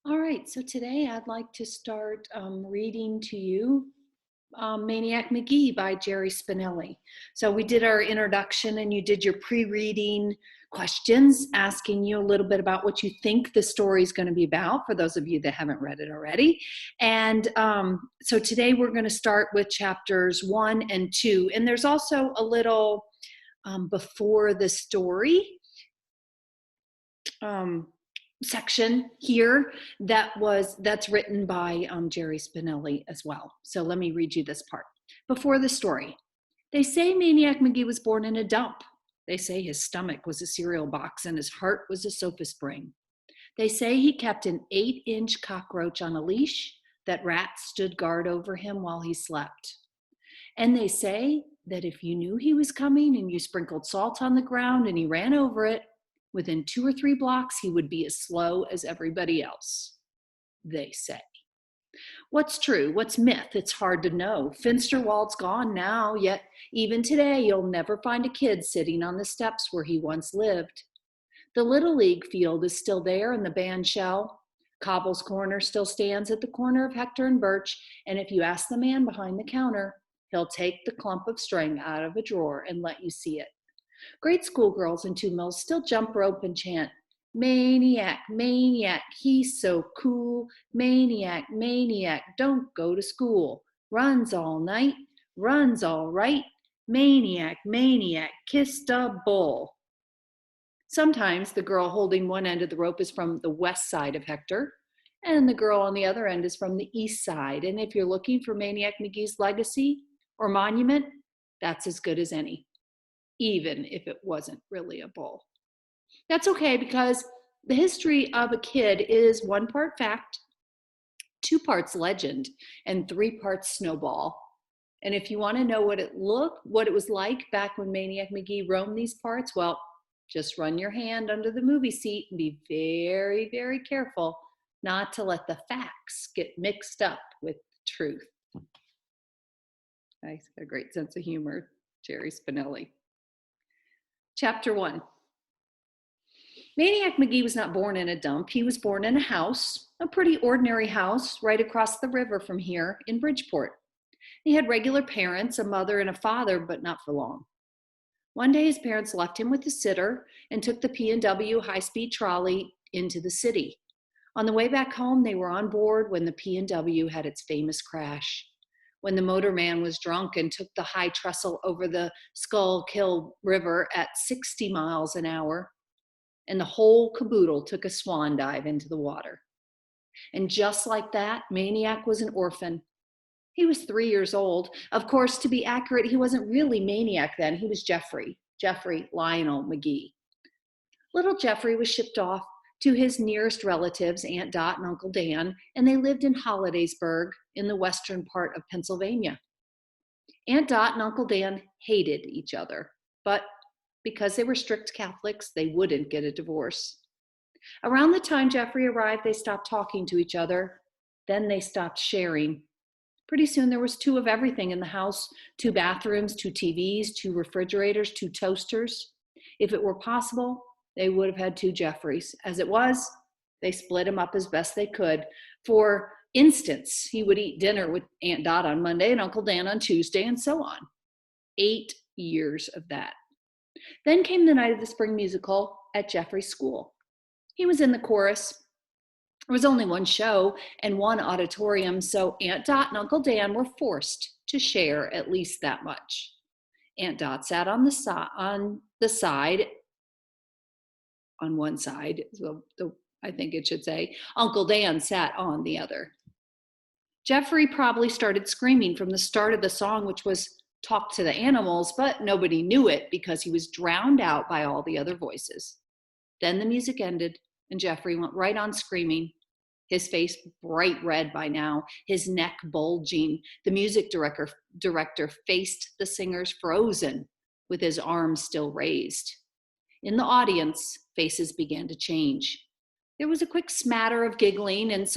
All right, so today I'd like to start reading to you Maniac Magee by Jerry Spinelli. So we did our introduction and you did your pre-reading questions asking you a little bit about what you think the story is going to be about for those of you that haven't read it already. And so today we're going to start with chapters 1 and 2. And there's also a little before the story section here that's written by Jerry Spinelli as well. So let me read you this part. Before the story. They say Maniac Magee was born in a dump. They say his stomach was a cereal box and his heart was a sofa spring. They say he kept an 8-inch cockroach on a leash, that rats stood guard over him while he slept. And they say that if you knew he was coming and you sprinkled salt on the ground and he ran over it, within 2 or 3 blocks, he would be as slow as everybody else, they say. What's true? What's myth? It's hard to know. Finsterwald's gone now, yet even today, you'll never find a kid sitting on the steps where he once lived. The Little League field is still there in the band shell. Cobble's Corner still stands at the corner of Hector and Birch, and if you ask the man behind the counter, he'll take the clump of string out of a drawer and let you see it. Grade school girls in 2 Mills still jump rope and chant, Maniac, maniac, he's so cool. Maniac, maniac, don't go to school. Runs all night, runs all right. Maniac, maniac, kissed a bull. Sometimes the girl holding one end of the rope is from the west side of Hector, and the girl on the other end is from the east side. And if you're looking for Maniac Magee's legacy or monument, that's as good as any, even if it wasn't really a bull. That's okay, because the history of a kid is 1 part fact, 2 parts legend, and 3 parts snowball. And if you want to know what it was like back when Maniac Magee roamed these parts, well, just run your hand under the movie seat and be very, very careful not to let the facts get mixed up with the truth. He's got a great sense of humor, Jerry Spinelli. Chapter 1. Maniac Magee was not born in a dump. He was born in a house, a pretty ordinary house right across the river from here in Bridgeport. He had regular parents, a mother and a father, but not for long. One day his parents left him with a sitter and took the P&W high-speed trolley into the city. On the way back home, they were on board when the P&W had its famous crash, when the motorman was drunk and took the high trestle over the Schuylkill River at 60 miles an hour, and the whole caboodle took a swan dive into the water. And just like that, Maniac was an orphan. He was 3 years old. Of course, to be accurate, he wasn't really Maniac then. He was Jeffrey Lionel Magee. Little Jeffrey was shipped off to his nearest relatives, Aunt Dot and Uncle Dan, and they lived in Hollidaysburg in the western part of Pennsylvania. Aunt Dot and Uncle Dan hated each other, but because they were strict Catholics, they wouldn't get a divorce. Around the time Jeffrey arrived, they stopped talking to each other. Then they stopped sharing. Pretty soon there was 2 of everything in the house, 2 bathrooms, 2 TVs, 2 refrigerators, 2 toasters. If it were possible, they would have had 2 Jeffreys. As it was, they split him up as best they could. For instance, he would eat dinner with Aunt Dot on Monday and Uncle Dan on Tuesday, and so on. 8 years of that. Then came the night of the spring musical at Jeffrey's school. He was in the chorus. There was only 1 show and 1 auditorium, so Aunt Dot and Uncle Dan were forced to share at least that much. Aunt Dot sat on one side, so I think it should say. Uncle Dan sat on the other. Jeffrey probably started screaming from the start of the song, which was Talk to the Animals, but nobody knew it because he was drowned out by all the other voices. Then the music ended, and Jeffrey went right on screaming, his face bright red by now, his neck bulging. The music director faced the singers frozen, with his arms still raised. In the audience, faces began to change. There was a quick smatter of giggling and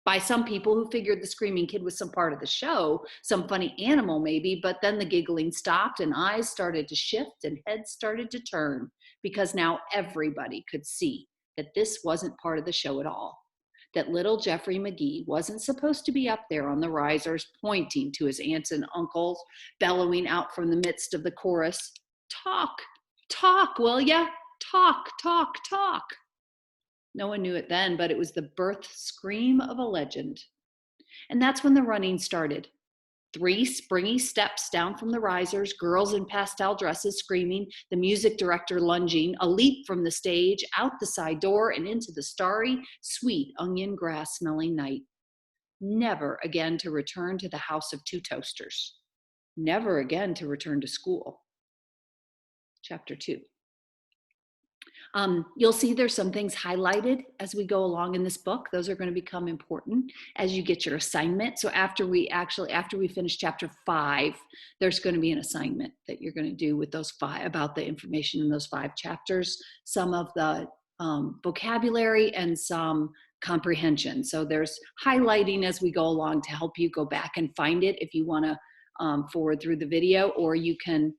by some people who figured the screaming kid was some part of the show, some funny animal maybe, but then the giggling stopped and eyes started to shift and heads started to turn, because now everybody could see that this wasn't part of the show at all. that little Jeffrey Magee wasn't supposed to be up there on the risers, pointing to his aunts and uncles, bellowing out from the midst of the chorus, "Talk, talk, will ya? Talk, talk, talk." No one knew it then, but it was the birth scream of a legend. And that's when the running started. 3 springy steps down from the risers, girls in pastel dresses screaming, the music director lunging, a leap from the stage, out the side door, and into the starry, sweet onion grass smelling night. Never again to return to the house of 2 toasters. Never again to return to school. Chapter 2. You'll see there's some things highlighted as we go along in this book. Those are going to become important as you get your assignment. So after we finish chapter 5, there's going to be an assignment that you're going to do with those 5 about the information in those 5 chapters, some of the vocabulary and some comprehension. So there's highlighting as we go along to help you go back and find it if you want to forward through the video, or you can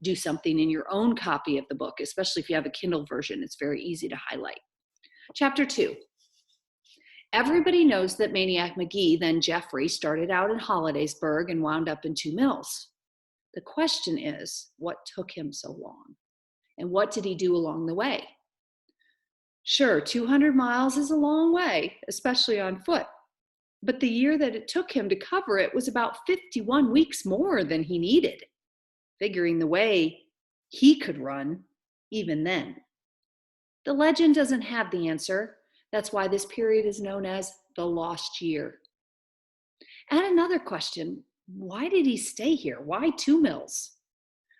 do something in your own copy of the book, especially if you have a Kindle version. It's very easy to highlight. Chapter 2. Everybody knows that Maniac Magee, then Jeffrey, started out in Hollidaysburg and wound up in 2 Mills. The question is, what took him so long? And what did he do along the way? Sure, 200 miles is a long way, especially on foot. But the year that it took him to cover it was about 51 weeks more than he needed, figuring the way he could run even then. The legend doesn't have the answer. That's why this period is known as the lost year. And another question, why did he stay here? Why 2 Mills?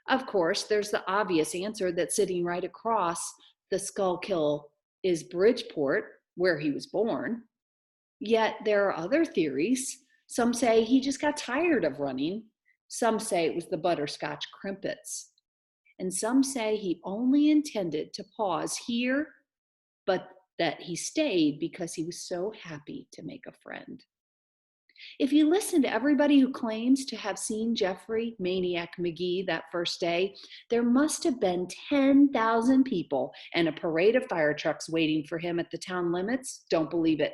Of course, there's the obvious answer that sitting right across the Schuylkill is Bridgeport, where he was born. Yet there are other theories. Some say he just got tired of running. Some say it was the butterscotch crimpets. And some say he only intended to pause here, but that he stayed because he was so happy to make a friend. If you listen to everybody who claims to have seen Jeffrey Maniac Magee that first day, there must have been 10,000 people and a parade of fire trucks waiting for him at the town limits. Don't believe it.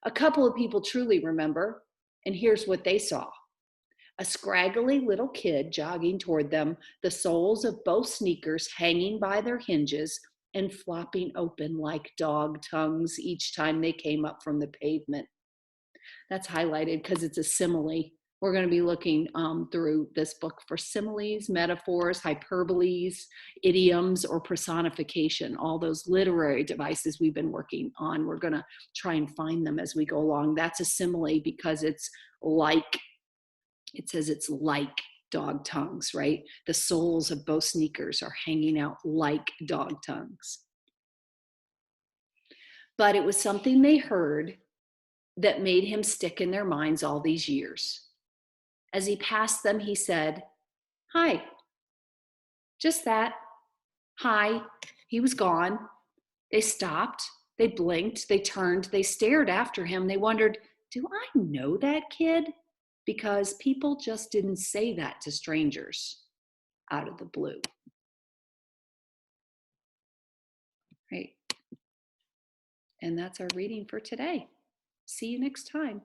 A couple of people truly remember, and here's what they saw. A scraggly little kid jogging toward them, the soles of both sneakers hanging by their hinges and flopping open like dog tongues each time they came up from the pavement. That's highlighted because it's a simile. We're going to be looking through this book for similes, metaphors, hyperboles, idioms, or personification. All those literary devices we've been working on, we're going to try and find them as we go along. That's a simile because it's like, it says it's like dog tongues, right? The soles of both sneakers are hanging out like dog tongues. But it was something they heard that made him stick in their minds all these years. As he passed them, he said, "Hi." Just that. Hi. He was gone. They stopped. They blinked. They turned. They stared after him. They wondered, do I know that kid? Because people just didn't say that to strangers out of the blue. Right. And that's our reading for today. See you next time.